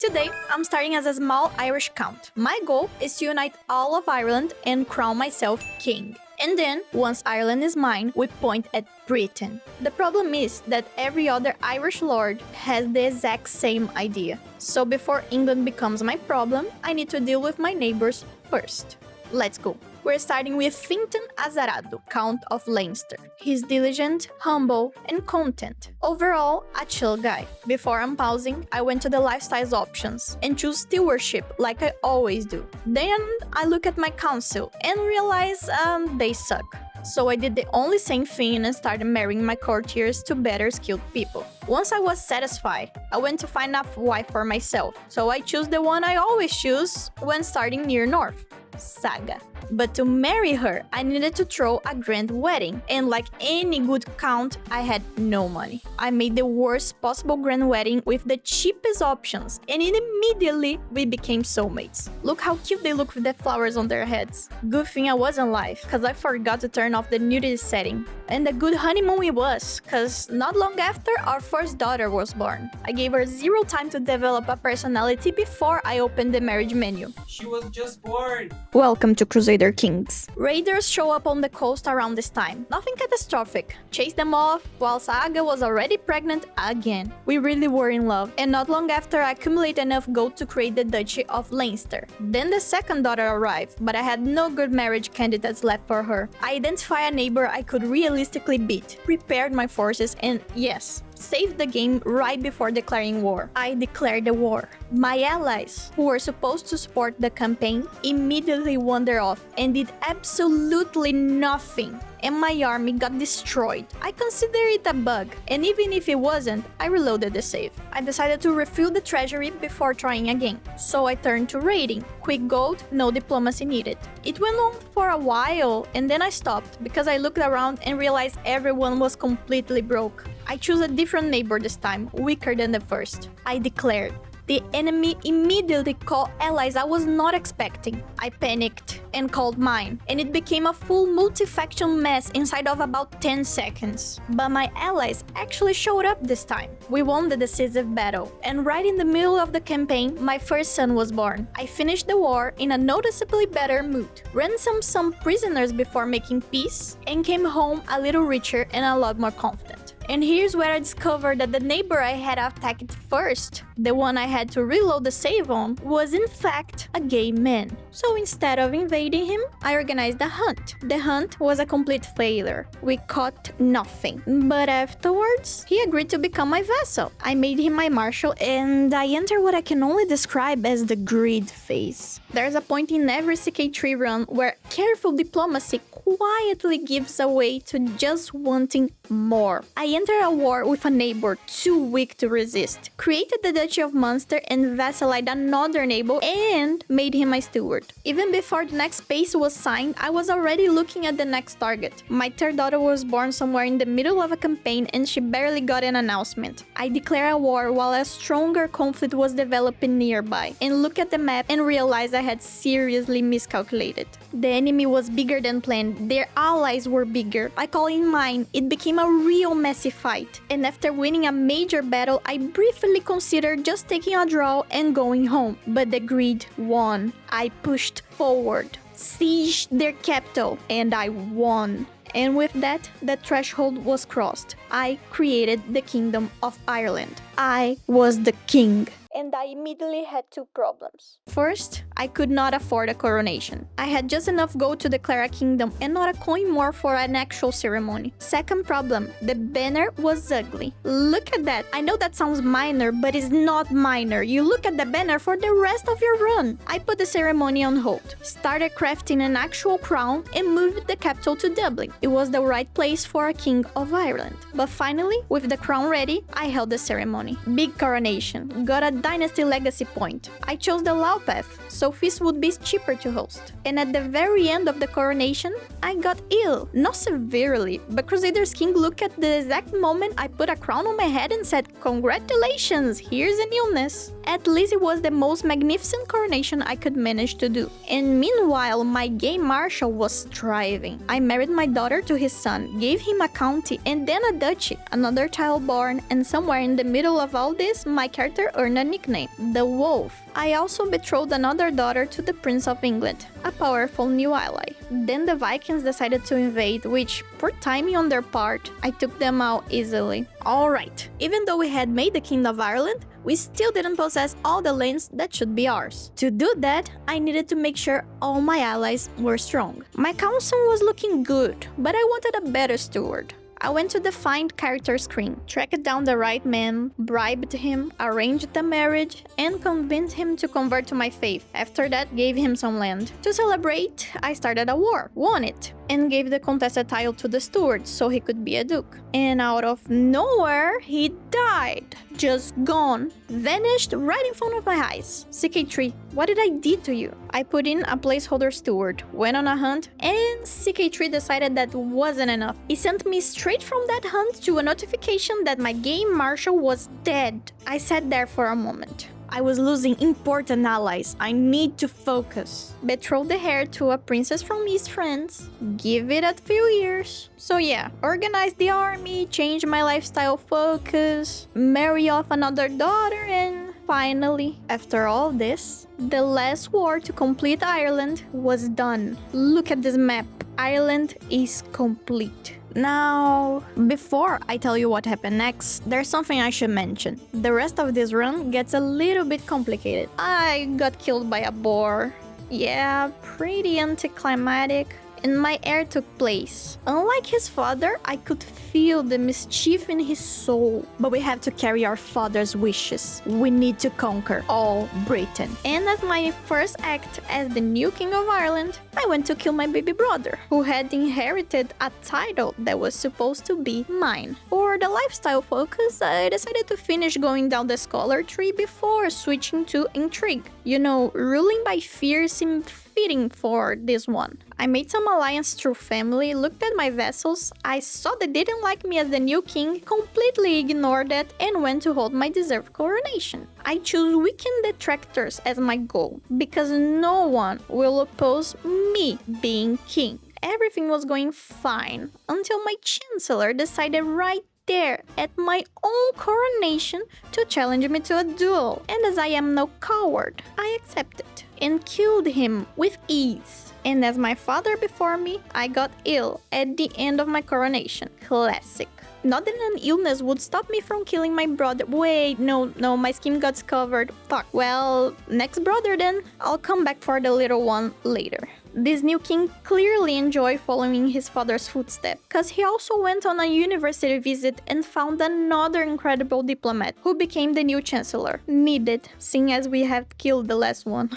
Today, I'm starting as a small Irish count. My goal is to unite all of Ireland and crown myself king. And then, once Ireland is mine, we point at Britain. The problem is that every other Irish lord has the exact same idea. So before England becomes my problem, I need to deal with my neighbors first. Let's go. We're starting with Fintan Azarado, Count of Leinster. He's diligent, humble, and content. Overall, a chill guy. Before unpausing, I went to the lifestyles options and choose stewardship like I always do. Then I look at my council and realize they suck. So I did the only sane thing and started marrying my courtiers to better skilled people. Once I was satisfied, I went to find a wife for myself. So I choose the one I always choose when starting near north. Saga. But to marry her, I needed to throw a grand wedding, and like any good count, I had no money. I made the worst possible grand wedding with the cheapest options, and immediately we became soulmates. Look how cute they look with the flowers on their heads. Good thing I wasn't live, cause I forgot to turn off the nudity setting. And a good honeymoon it was, cause not long after, our first daughter was born. I gave her zero time to develop a personality before I opened the marriage menu. She was just born! Welcome to Crusader Kings. Raiders show up on the coast around this time. Nothing catastrophic. Chase them off, while Saga was already pregnant again. We really were in love, and not long after I accumulated enough gold to create the Duchy of Leinster. Then the second daughter arrived, but I had no good marriage candidates left for her. I identified a neighbor I could realistically beat, prepared my forces, and yes, saved the game right before declaring war. I declared the war. My allies, who were supposed to support the campaign, immediately wandered off and did absolutely nothing, and my army got destroyed. I consider it a bug, and even if it wasn't, I reloaded the save. I decided to refill the treasury before trying again, so I turned to raiding. Quick gold, no diplomacy needed. It went on for a while, and then I stopped because I looked around and realized everyone was completely broke. I chose a different neighbor this time, weaker than the first. I declared. The enemy immediately called allies I was not expecting. I panicked and called mine, and it became a full multi-faction mess inside of about 10 seconds. But my allies actually showed up this time. We won the decisive battle, and right in the middle of the campaign, my first son was born. I finished the war in a noticeably better mood, ransomed some prisoners before making peace, and came home a little richer and a lot more confident. And here's where I discovered that the neighbor I had attacked first, the one I had to reload the save on, was in fact a gay man. So instead of invading him, I organized a hunt. The hunt was a complete failure. We caught nothing. But afterwards, he agreed to become my vassal. I made him my marshal, and I entered what I can only describe as the greed phase. There's a point in every CK3 run where careful diplomacy quietly gives away to just wanting more. I entered a war with a neighbor too weak to resist, created the Duchy of Munster and vassalized another neighbor and made him my steward. Even before the next space was signed, I was already looking at the next target. My third daughter was born somewhere in the middle of a campaign and she barely got an announcement. I declared a war while a stronger conflict was developing nearby, and looked at the map and realized I had seriously miscalculated. The enemy was bigger than planned, their allies were bigger. I call in mine, it became a real messy fight, and after winning a major battle, I briefly considered just taking a draw and going home. But the greed won. I pushed forward, sieged their capital, and I won. And with that, the threshold was crossed. I created the Kingdom of Ireland. I was the king. And I immediately had two problems. First, I could not afford a coronation. I had just enough gold to declare a kingdom and not a coin more for an actual ceremony. Second problem, the banner was ugly. Look at that. I know that sounds minor, but it's not minor. You look at the banner for the rest of your run. I put the ceremony on hold, started crafting an actual crown, and moved the capital to Dublin. It was the right place for a king of Ireland. But finally, with the crown ready, I held the ceremony. Big coronation. Got a dynasty legacy point. I chose the Lao path, so feast would be cheaper to host. And at the very end of the coronation, I got ill. Not severely, but Crusader's King looked at the exact moment I put a crown on my head and said, "Congratulations, here's an illness." At least it was the most magnificent coronation I could manage to do. And meanwhile, my gay marshal was thriving. I married my daughter to his son, gave him a county and then a duchy, another child born, and somewhere in the middle of all this, my character earned a nickname, the Wolf. I also betrothed another daughter to the Prince of England, a powerful new ally. Then the Vikings decided to invade, which, poor timing on their part, I took them out easily. Alright, even though we had made the Kingdom of Ireland, we still didn't possess all the lands that should be ours. To do that, I needed to make sure all my allies were strong. My council was looking good, but I wanted a better steward. I went to the find character screen, tracked down the right man, bribed him, arranged the marriage, and convinced him to convert to my faith. After that, gave him some land. To celebrate, I started a war, won it, and gave the contested title to the steward so he could be a duke. And out of nowhere, he died. Just gone. Vanished right in front of my eyes. CK3, what did I do to you? I put in a placeholder steward, went on a hunt, and CK3 decided that wasn't enough. He sent me straight from that hunt to a notification that my game marshal was dead. I sat there for a moment. I was losing important allies. I need to focus. Betrothed the heir to a princess from his friends. Give it a few years. So yeah, organize the army, change my lifestyle focus, marry off another daughter, and finally, after all this, the last war to complete Ireland was done. Look at this map. Ireland is complete. Now, before I tell you what happened next, there's something I should mention. The rest of this run gets a little bit complicated. I got killed by a boar. Yeah, pretty anticlimactic. And my heir took place. Unlike his father, I could feel the mischief in his soul. But we have to carry our father's wishes. We need to conquer all Britain. And as my first act as the new King of Ireland, I went to kill my baby brother, who had inherited a title that was supposed to be mine. For the lifestyle focus, I decided to finish going down the scholar tree before switching to intrigue. You know, ruling by fear seemed fitting for this one. I made some alliance through family, looked at my vassals, I saw they didn't like me as the new king, completely ignored that, and went to hold my deserved coronation. I chose weekend detractors as my goal, because no one will oppose me being king. Everything was going fine, until my chancellor decided right there at my own coronation to challenge me to a duel. And as I am no coward, I accepted and killed him with ease. And as my father before me, I got ill at the end of my coronation. Classic. Not that an illness would stop me from killing my brother. Wait, no, my skin got covered. Fuck. Well, next brother then. I'll come back for the little one later. This new king clearly enjoyed following his father's footsteps, cause he also went on a university visit and found another incredible diplomat, who became the new chancellor. Needed, seeing as we have killed the last one.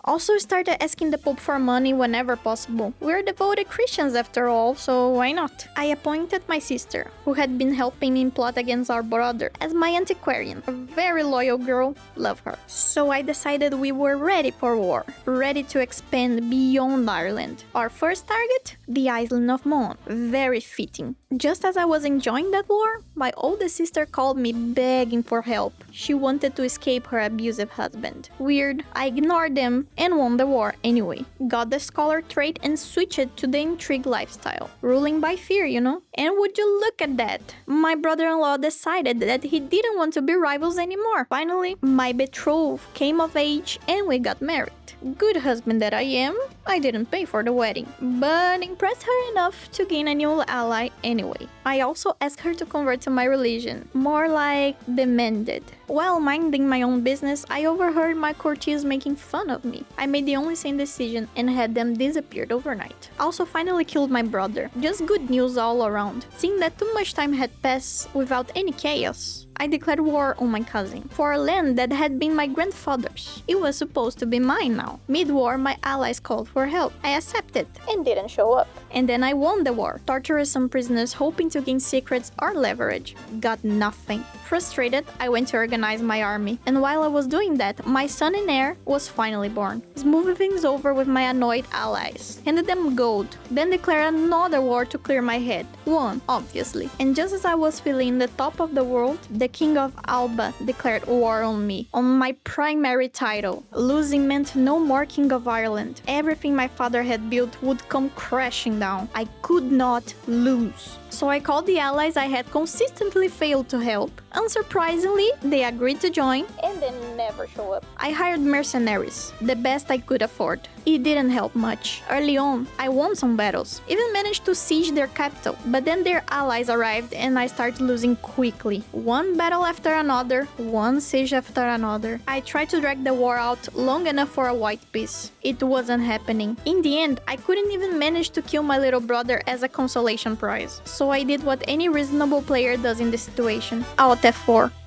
Also started asking the Pope for money whenever possible. We're devoted Christians after all, so why not? I appointed my sister, who had been helping me plot against our brother, as my antiquarian. A very loyal girl, love her. So I decided we were ready for war, ready to expand beyond Ireland. Our first target? The island of Mon. Very fitting. Just as I was enjoying that war, my oldest sister called me begging for help. She wanted to escape her abusive husband. Weird, I ignored them and won the war anyway. Got the scholar trait and switched to the intrigue lifestyle. Ruling by fear, you know? And would you look at that? My brother-in-law decided that he didn't want to be rivals anymore. Finally, my betrothed came of age and we got married. Good husband that I am, I didn't pay for the wedding, but impressed her enough to gain a new ally anyway. I also asked her to convert to my religion, more like demanded. While minding my own business, I overheard my courtiers making fun of me. I made the only sane decision and had them disappeared overnight. Also finally killed my brother. Just good news all around. Seeing that too much time had passed without any chaos, I declared war on my cousin for a land that had been my grandfather's. It was supposed to be mine now. Mid-war, my allies called for help. I accepted and didn't show up. And then I won the war, tortured some prisoners hoping to gain secrets or leverage. Got nothing. Frustrated, I went to organize my army. And while I was doing that, my son and heir was finally born. Smoothing things over with my annoyed allies. Handed them gold, then declared another war to clear my head. Won, obviously. And just as I was feeling the top of the world, the king of Alba declared war on me, on my primary title. Losing meant no more king of Ireland. Everything my father had built would come crashing down. I could not lose. So I called the allies I had consistently failed to help. Unsurprisingly, they agreed to join and then never show up. I hired mercenaries, the best I could afford. It didn't help much. Early on, I won some battles, even managed to siege their capital, but then their allies arrived and I started losing quickly. One battle after another, one siege after another. I tried to drag the war out long enough for a white peace. It wasn't happening. In the end, I couldn't even manage to kill my little brother as a consolation prize. So I did what any reasonable player does in this situation. Alt F4.